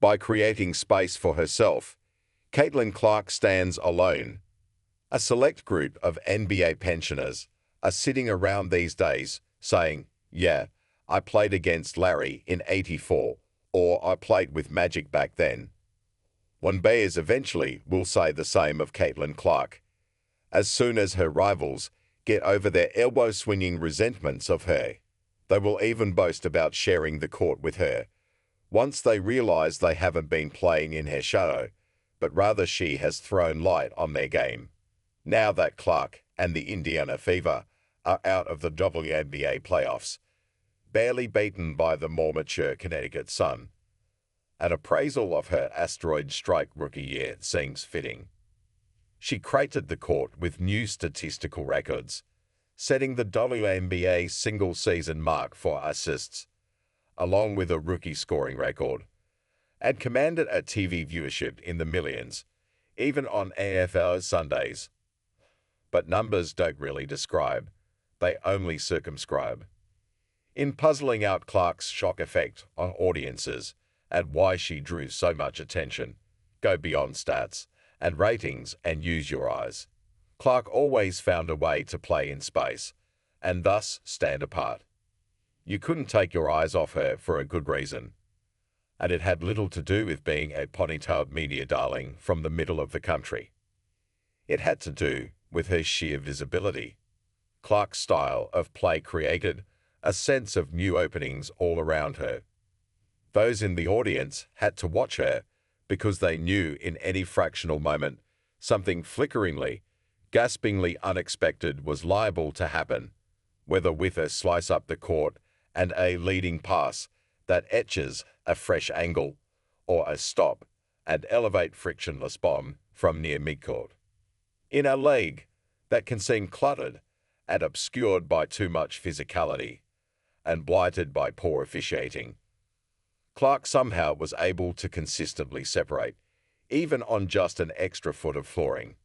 By creating space for herself, Caitlin Clark stands alone. A select group of NBA pensioners are sitting around these days saying, "Yeah, I played against Larry in '84, or I played with Magic back then." Wnbaers eventually will say the same of Caitlin Clark. As soon as her rivals get over their elbow-swinging resentments of her, they will even boast about sharing the court with her, once they realize they haven't been playing in her shadow, but rather she has thrown light on their game. Now that Clark and the Indiana Fever are out of the WNBA playoffs, barely beaten by the more mature Connecticut Sun, an appraisal of her Asteroid-Strike rookie year seems fitting. She cratered the court with new statistical records, setting the WNBA single-season mark for assists, along with a rookie scoring record, and commanded a TV viewership in the millions, even on AFL Sundays. But numbers don't really describe, they only circumscribe. In puzzling out Clark's shock effect on audiences and why she drew so much attention, go beyond stats and ratings and use your eyes. Clark always found a way to play in space, and thus stand apart. You couldn't take your eyes off her for a good reason, and it had little to do with being a ponytailed media darling from the middle of the country. It had to do with her sheer visibility. Clark's style of play created a sense of new openings all around her. Those in the audience had to watch her because they knew in any fractional moment something flickeringly, gaspingly unexpected was liable to happen, whether with a slice up the court and a leading pass that etches a fresh angle, or a stop and elevate frictionless bomb from near midcourt. In a league that can seem cluttered and obscured by too much physicality and blighted by poor officiating, Clark somehow was able to consistently separate, even on just an extra foot of flooring.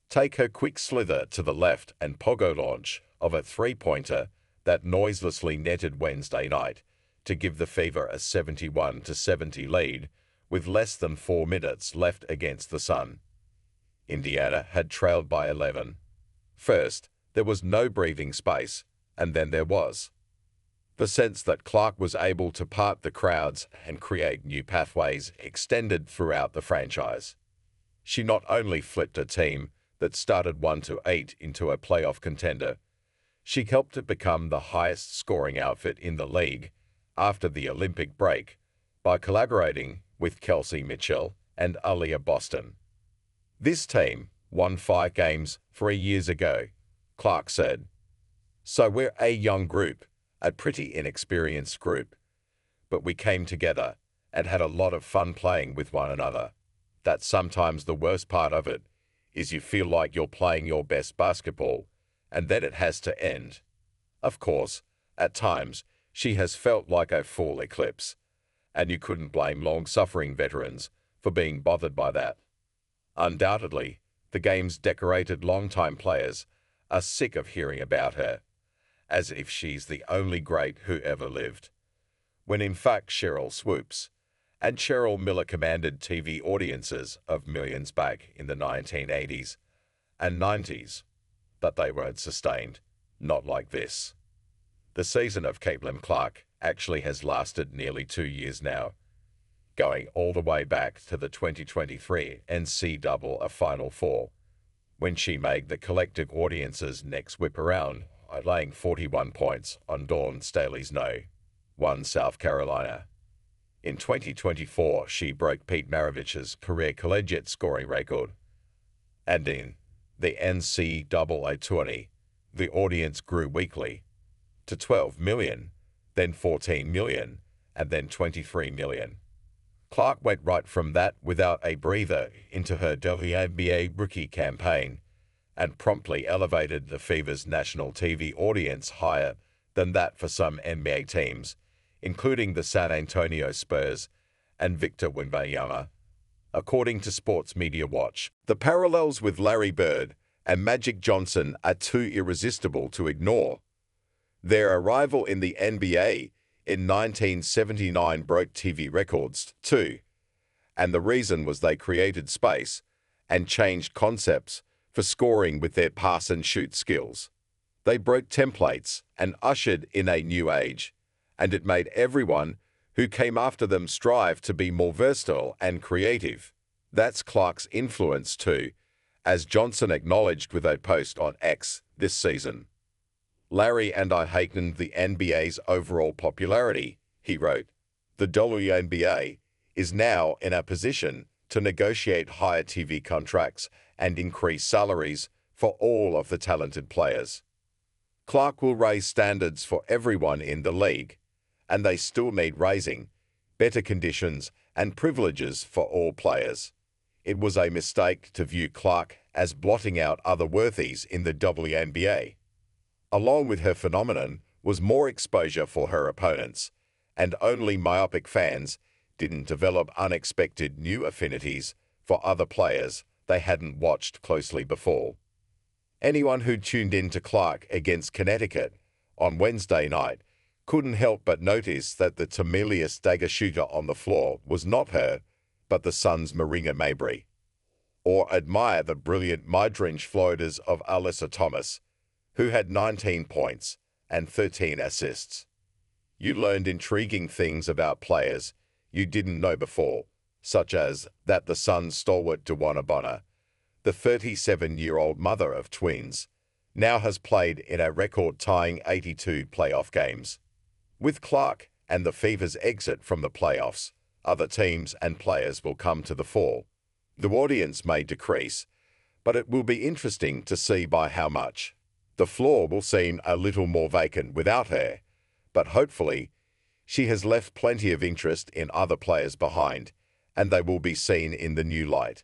Take her quick slither to the left and pogo launch of a three-pointer that noiselessly netted Wednesday night to give the Fever a 71-70 lead with less than 4 minutes left against the Sun. Indiana had trailed by 11. First, there was no breathing space, and then there was. The sense that Clark was able to part the crowds and create new pathways extended throughout the franchise. She not only flipped a team that started 1-8 into a playoff contender, she helped it become the highest scoring outfit in the league after the Olympic break by collaborating with Kelsey Mitchell and Aaliyah Boston. "This team won 5 games 3 years ago," Clark said. "So we're a young group, a pretty inexperienced group, but we came together and had a lot of fun playing with one another. That's sometimes the worst part of it, is you feel like you're playing your best basketball, and then it has to end." Of course, at times, she has felt like a full eclipse, and you couldn't blame long-suffering veterans for being bothered by that. Undoubtedly, the game's decorated longtime players are sick of hearing about her, as if she's the only great who ever lived, when in fact Cheryl Swoops and Cheryl Miller commanded TV audiences of millions back in the 1980s and 90s, but they weren't sustained, not like this. The season of Caitlin Clark actually has lasted nearly 2 years now, going all the way back to the 2023 NCAA Final Four, when she made the collective audience's necks whip around, laying 41 points on Dawn Staley's No. 1 South Carolina. In 2024, she broke Pete Maravich's career collegiate scoring record. And in the NCAA tourney, the audience grew weekly to 12 million, then 14 million, and then 23 million. Clark went right from that without a breather into her WNBA rookie campaign and promptly elevated the Fever's national TV audience higher than that for some NBA teams, including the San Antonio Spurs and Victor Wembanyama. According to Sports Media Watch, the parallels with Larry Bird and Magic Johnson are too irresistible to ignore. Their arrival in the NBA in 1979 broke TV records, too, and the reason was they created space and changed concepts for scoring with their pass-and-shoot skills. They broke templates and ushered in a new age, and it made everyone who came after them strive to be more versatile and creative. That's Clark's influence too, as Johnson acknowledged with a post on X this season. "Larry and I heightened the NBA's overall popularity," he wrote. "The WNBA is now in a position to negotiate higher TV contracts and increase salaries for all of the talented players. Clark will raise standards for everyone in the league, and they still need raising, better conditions and privileges for all players. It was a mistake to view Clark as blotting out other worthies in the WNBA. Along with her phenomenon was more exposure for her opponents, and only myopic fans didn't develop unexpected new affinities for other players they hadn't watched closely before." Anyone who tuned in to Clark against Connecticut on Wednesday night couldn't help but notice that the timeliest dagger shooter on the floor was not her, but the Suns' Maringa Mabry. Or admire the brilliant mid-range floaters of Alyssa Thomas, who had 19 points and 13 assists. You learned intriguing things about players you didn't know before, such as that the Suns' stalwart Wnbaers, the 37-year-old mother of twins, now has played in a record-tying 82 playoff games. With Clark and the Fever's exit from the playoffs, other teams and players will come to the fore. The audience may decrease, but it will be interesting to see by how much. The floor will seem a little more vacant without her, but hopefully she has left plenty of interest in other players behind, and they will be seen in the new light.